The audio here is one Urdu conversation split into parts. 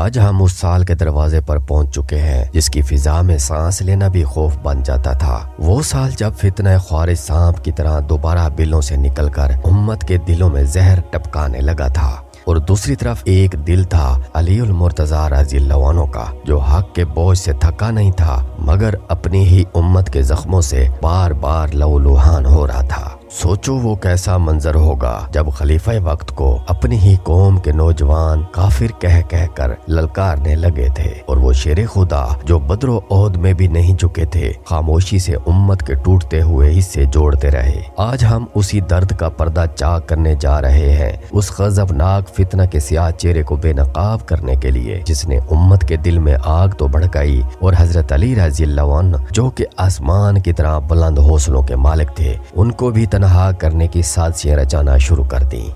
آج ہم اس سال کے دروازے پر پہنچ چکے ہیں جس کی فضا میں سانس لینا بھی خوف بن جاتا تھا۔ وہ سال جب فتنہ خوارج سانپ کی طرح دوبارہ بلوں سے نکل کر امت کے دلوں میں زہر ٹپکانے لگا تھا، اور دوسری طرف ایک دل تھا علی المرتضیٰ رضی اللہ عنہ کا، جو حق کے بوجھ سے تھکا نہیں تھا مگر اپنی ہی امت کے زخموں سے بار بار لہولہان ہو رہا تھا۔ سوچو وہ کیسا منظر ہوگا جب خلیفہ وقت کو اپنی ہی قوم کے نوجوان کافر کہہ کہہ کر للکارنے لگے تھے، اور وہ شیر خدا جو بدر و احد میں بھی نہیں جھکے تھے خاموشی سے امت کے ٹوٹتے ہوئے حصے جوڑتے رہے۔ آج ہم اسی درد کا پردہ چاک کرنے جا رہے ہیں، اس غضبناک فتنہ کے سیاہ چہرے کو بے نقاب کرنے کے لیے جس نے امت کے دل میں آگ تو بھڑکائی، اور حضرت علی رضی اللہ عنہ جو کہ آسمان کی طرح بلند حوصلوں کے مالک تھے ان کو بھی تنہا کرنے کی سازشیں رچانا شروع کر دیں۔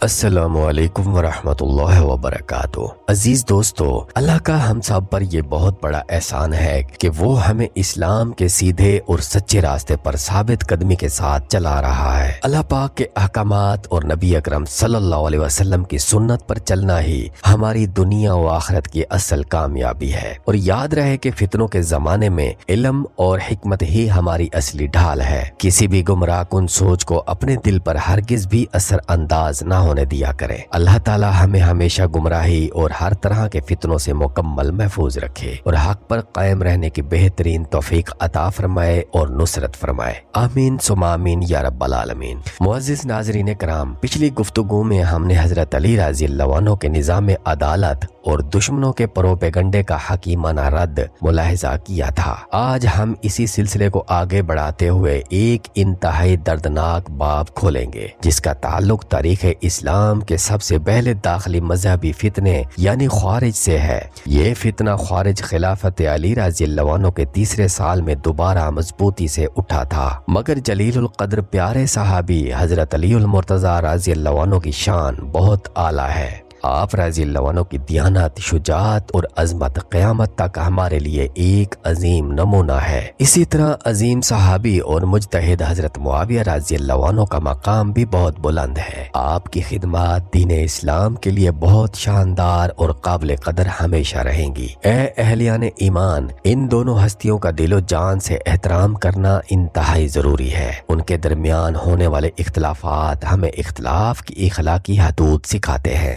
السلام علیکم ورحمۃ اللہ وبرکاتہ۔ عزیز دوستو، اللہ کا ہم سب پر یہ بہت بڑا احسان ہے کہ وہ ہمیں اسلام کے سیدھے اور سچے راستے پر ثابت قدمی کے ساتھ چلا رہا ہے۔ اللہ پاک کے احکامات اور نبی اکرم صلی اللہ علیہ وسلم کی سنت پر چلنا ہی ہماری دنیا و آخرت کی اصل کامیابی ہے، اور یاد رہے کہ فتنوں کے زمانے میں علم اور حکمت ہی ہماری اصلی ڈھال ہے۔ کسی بھی گمراہ کن سوچ کو اپنے دل پر ہرگز بھی اثر انداز نہ ہونے دیا کرے۔ اللہ تعالی ہمیں ہمیشہ گمراہی اور ہر طرح کے فتنوں سے مکمل محفوظ رکھے اور حق پر قائم رہنے کی بہترین توفیق عطا فرمائے اور نصرت فرمائے، آمین ثم آمین یا رب العالمین۔ معزز ناظرین کرام، پچھلی گفتگو میں ہم نے حضرت علی رضی اللہ عنہ کے نظام عدالت اور دشمنوں کے پروپیگنڈے کا حکیمانہ رد ملاحظہ کیا تھا۔ آج ہم اسی سلسلے کو آگے بڑھاتے ہوئے ایک انتہائی دردناک باب کھولیں گے جس کا تعلق تاریخ اسلام کے سب سے پہلے داخلی مذہبی فتنے یعنی خوارج سے ہے۔ یہ فتنہ خوارج خلافت علی رضی اللہ عنہ کے تیسرے سال میں دوبارہ مضبوطی سے اٹھا تھا، مگر جلیل القدر پیارے صحابی حضرت علی المرتضیٰ رضی اللہ عنہ کی شان بہت اعلیٰ ہے۔ آپ رضی اللہ عنہ کی دیانت، شجاعت اور عظمت قیامت تک ہمارے لیے ایک عظیم نمونہ ہے۔ اسی طرح عظیم صحابی اور مجتہد حضرت معاویہ رضی اللہ عنہ کا مقام بھی بہت بلند ہے۔ آپ کی خدمات دین اسلام کے لیے بہت شاندار اور قابل قدر ہمیشہ رہیں گی۔ اے اہلیان ایمان، ان دونوں ہستیوں کا دل و جان سے احترام کرنا انتہائی ضروری ہے۔ ان کے درمیان ہونے والے اختلافات ہمیں اختلاف کی اخلاقی حدود سکھاتے ہیں۔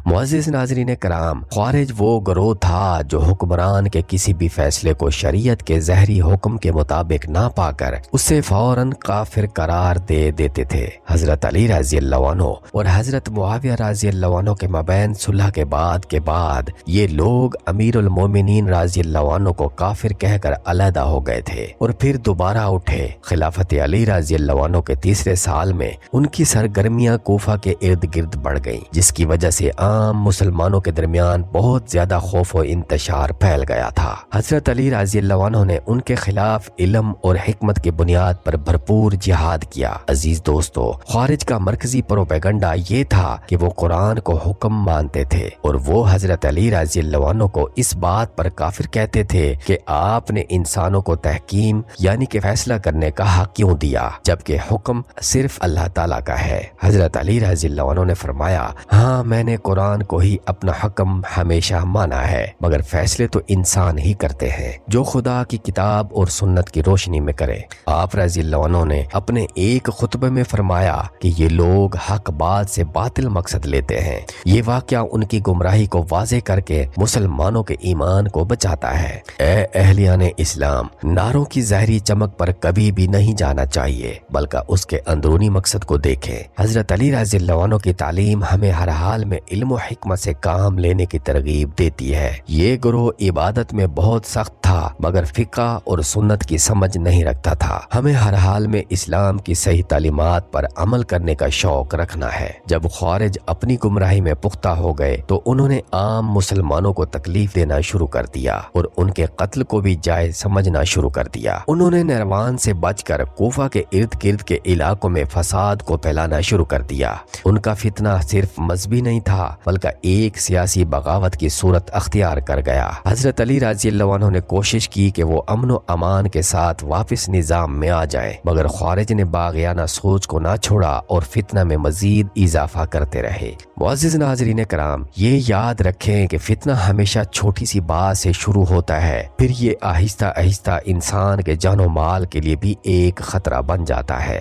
معزز ناظرین کرام، خوارج وہ گروہ تھا جو حکمران کے کسی بھی فیصلے کو شریعت کے ظاہری حکم کے مطابق نہ پا کر اسے فوراً کافر قرار دے دیتے تھے۔ حضرت علی رضی اللہ عنہ اور حضرت معاویہ رضی اللہ عنہ کے مابین صلح کے بعد یہ لوگ امیر المومنین رضی اللہ عنہ کو کافر کہہ کر علیحدہ ہو گئے تھے اور پھر دوبارہ اٹھے۔ خلافت علی رضی اللہ عنہ کے تیسرے سال میں ان کی سرگرمیاں کوفہ کے ارد گرد بڑھ گئیں، جس کی وجہ سے عام مسلمانوں کے درمیان بہت زیادہ خوف و انتشار پھیل گیا تھا۔ حضرت علی رضی اللہ عنہ نے ان کے خلاف علم اور حکمت کی بنیاد پر بھرپور جہاد کیا۔ عزیز دوستو، خوارج کا مرکزی پروپیگنڈا یہ تھا کہ وہ قرآن کو حکم مانتے تھے، اور وہ حضرت علی رضی اللہ عنہ کو اس بات پر کافر کہتے تھے کہ آپ نے انسانوں کو تحکیم یعنی کہ فیصلہ کرنے کا حق کیوں دیا جبکہ حکم صرف اللہ تعالیٰ کا ہے۔ حضرت علی رضی اللہ عنہ نے فرمایا، ہاں میں نے قرآن کو ہی اپنا حکم ہمیشہ مانا ہے، مگر فیصلے تو انسان ہی کرتے ہیں جو خدا کی کتاب اور سنت کی روشنی میں کرے۔ آپ رضی اللہ عنہ نے اپنے ایک خطبے میں فرمایا کہ یہ لوگ حق بات سے باطل مقصد لیتے ہیں۔ یہ واقعہ ان کی گمراہی کو واضح کر کے مسلمانوں کے ایمان کو بچاتا ہے۔ اے اہلیان اسلام، نعروں کی ظاہری چمک پر کبھی بھی نہیں جانا چاہیے بلکہ اس کے اندرونی مقصد کو دیکھیں۔ حضرت علی رضی اللہ عنہ کی تعلیم ہمیں ہر حال میں علم و حکمت سے کام لینے کی ترغیب دیتی ہے۔ یہ گروہ عبادت میں بہت سخت تھا مگر فقہ اور سنت کی سمجھ نہیں رکھتا تھا۔ ہمیں ہر حال میں اسلام کی صحیح تعلیمات پر عمل کرنے کا شوق رکھنا ہے۔ جب خوارج اپنی گمراہی میں پختہ ہو گئے تو انہوں نے عام مسلمانوں کو تکلیف دینا شروع کر دیا اور ان کے قتل کو بھی جائز سمجھنا شروع کر دیا۔ انہوں نے نہروان سے بچ کر کوفہ کے ارد گرد کے علاقوں میں فساد کو پھیلانا شروع کر دیا۔ ان کا فتنہ صرف مذہبی نہیں تھا بلکہ ایک سیاسی بغاوت کی صورت اختیار کر گیا۔ حضرت علی رضی اللہ عنہ نے کوشش کی کہ وہ امن و امان کے ساتھ واپس نظام میں آ جائیں، مگر خوارج نے باغیانہ سوچ کو نہ چھوڑا اور فتنہ میں مزید اضافہ کرتے رہے۔ معزز ناظرین کرام، یہ یاد رکھیں کہ فتنہ ہمیشہ چھوٹی سی بات سے شروع ہوتا ہے، پھر یہ آہستہ آہستہ انسان کے جان و مال کے لیے بھی ایک خطرہ بن جاتا ہے۔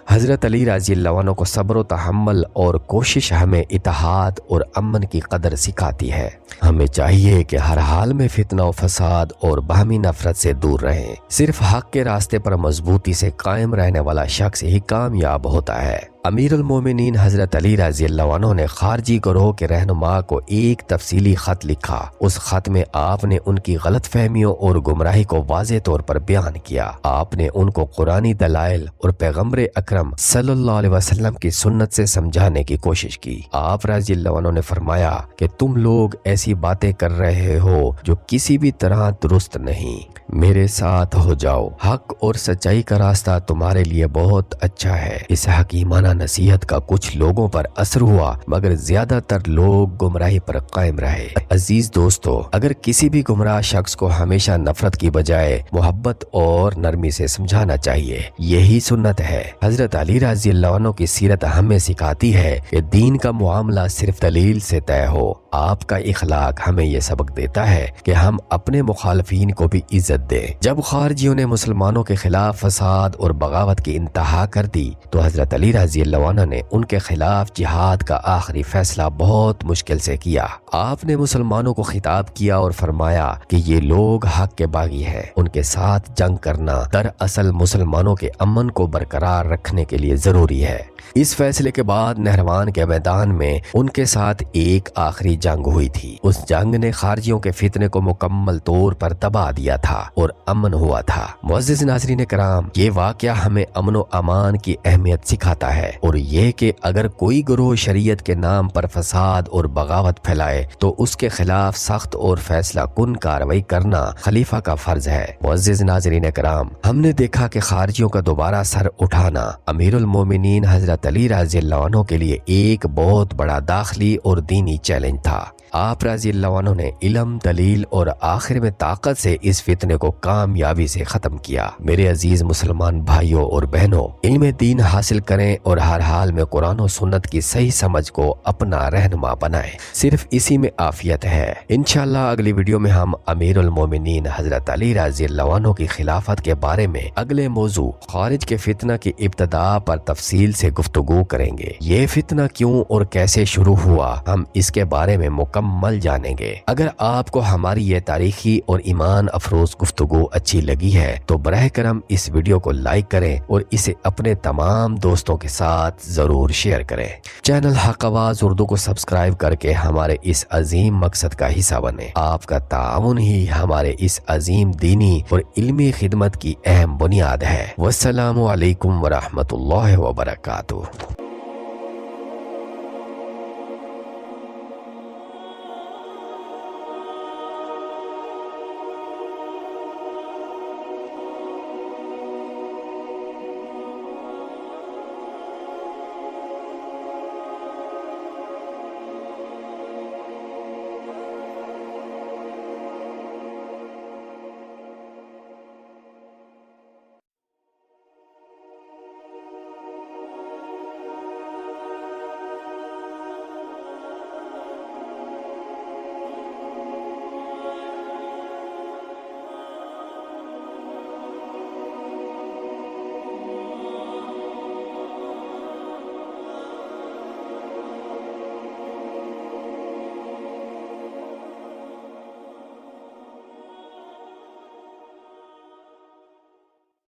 حضرت علی رضی اللہ عنہ کو صبر و تحمل اور کوشش ہمیں اتحاد اور امن کی قدر سکھاتی ہے۔ ہمیں چاہیے کہ ہر حال میں فتنہ و فساد اور باہمی نفرت سے دور رہیں۔ صرف حق کے راستے پر مضبوطی سے قائم رہنے والا شخص ہی کامیاب ہوتا ہے۔ امیر المومنین حضرت علی رضی اللہ عنہ نے خارجی گروہ کے رہنما کو ایک تفصیلی خط لکھا۔ اس خط میں آپ نے ان کی غلط فہمیوں اور گمراہی کو واضح طور پر بیان کیا۔ آپ نے ان کو قرآنی دلائل اور پیغمبر اکرم صلی اللہ علیہ وسلم کی سنت سے سمجھانے کی کوشش کی۔ آپ رضی اللہ عنہ نے فرمایا کہ تم لوگ ایسی باتیں کر رہے ہو جو کسی بھی طرح درست نہیں، میرے ساتھ ہو جاؤ، حق اور سچائی کا راستہ تمہارے لیے بہت اچھا ہے۔ اس حکیمانہ نصیحت کا کچھ لوگوں پر اثر ہوا، مگر زیادہ تر لوگ گمراہی پر قائم رہے۔ عزیز دوستو، اگر کسی بھی گمراہ شخص کو ہمیشہ نفرت کی بجائے محبت اور نرمی سے سمجھانا چاہیے، یہی سنت ہے۔ حضرت علی رضی اللہ عنہ کی سیرت ہمیں سکھاتی ہے کہ دین کا معاملہ صرف دلیل سے طے ہو۔ آپ کا اخلاق ہمیں یہ سبق دیتا ہے کہ ہم اپنے مخالفین کو بھی عزت دیں۔ جب خارجیوں نے مسلمانوں کے خلاف فساد اور بغاوت کی انتہا کر دی تو حضرت علی رضی اللہ عنہ نے ان کے خلاف جہاد کا آخری فیصلہ بہت مشکل سے کیا۔ آپ نے مسلمانوں کو خطاب کیا اور فرمایا کہ یہ لوگ حق کے باغی ہیں، ان کے ساتھ جنگ کرنا دراصل مسلمانوں کے امن کو برقرار رکھنے کے لیے ضروری ہے۔ اس فیصلے کے بعد نہروان کے میدان میں ان کے ساتھ ایک آخری جنگ ہوئی تھی۔ اس جنگ نے خارجیوں کے فتنے کو مکمل طور پر دبا دیا تھا اور امن ہوا تھا۔ معزز ناظرین کرام، یہ واقعہ ہمیں امن و امان کی اہمیت سکھاتا ہے اور یہ کہ اگر کوئی گروہ شریعت کے نام پر فساد اور بغاوت پھیلائے تو اس کے خلاف سخت اور فیصلہ کن کارروائی کرنا خلیفہ کا فرض ہے۔ معزز ناظرین کرام، ہم نے دیکھا کہ خارجیوں کا دوبارہ سر اٹھانا امیر المومنین حضرت علی رضی اللہ عنہ کے لیے ایک بہت بڑا داخلی اور دینی چیلنج تھا۔ آپ رضی اللہ عنہ نے علم، دلیل اور آخر میں طاقت سے اس فتنے کو کامیابی سے ختم کیا۔ میرے عزیز مسلمان بھائیوں اور بہنوں، علم دین حاصل کریں اور ہر حال میں قرآن و سنت کی صحیح سمجھ کو اپنا رہنما بنائیں، صرف اسی میں عافیت ہے۔ انشاءاللہ اگلی ویڈیو میں ہم امیر المومنین حضرت علی رضی اللہ عنہ کی خلافت کے بارے میں اگلے موضوع خارج کے فتنہ کی ابتدا پر تفصیل سے گفتگو کریں گے۔ یہ فتنہ کیوں اور کیسے شروع ہوا، ہم اس کے بارے میں مکمل جانیں گے۔ اگر آپ کو ہماری یہ تاریخی اور ایمان افروز گفتگو اچھی لگی ہے تو براہ کرم اس ویڈیو کو لائک کریں اور اسے اپنے تمام دوستوں کے ساتھ ضرور شیئر کریں۔ چینل حق آواز اردو کو سبسکرائب کر کے ہمارے اس عظیم مقصد کا حصہ بنیں۔ آپ کا تعاون ہی ہمارے اس عظیم دینی اور علمی خدمت کی اہم بنیاد ہے۔ والسلام علیکم ورحمۃ اللہ وبرکاتہ۔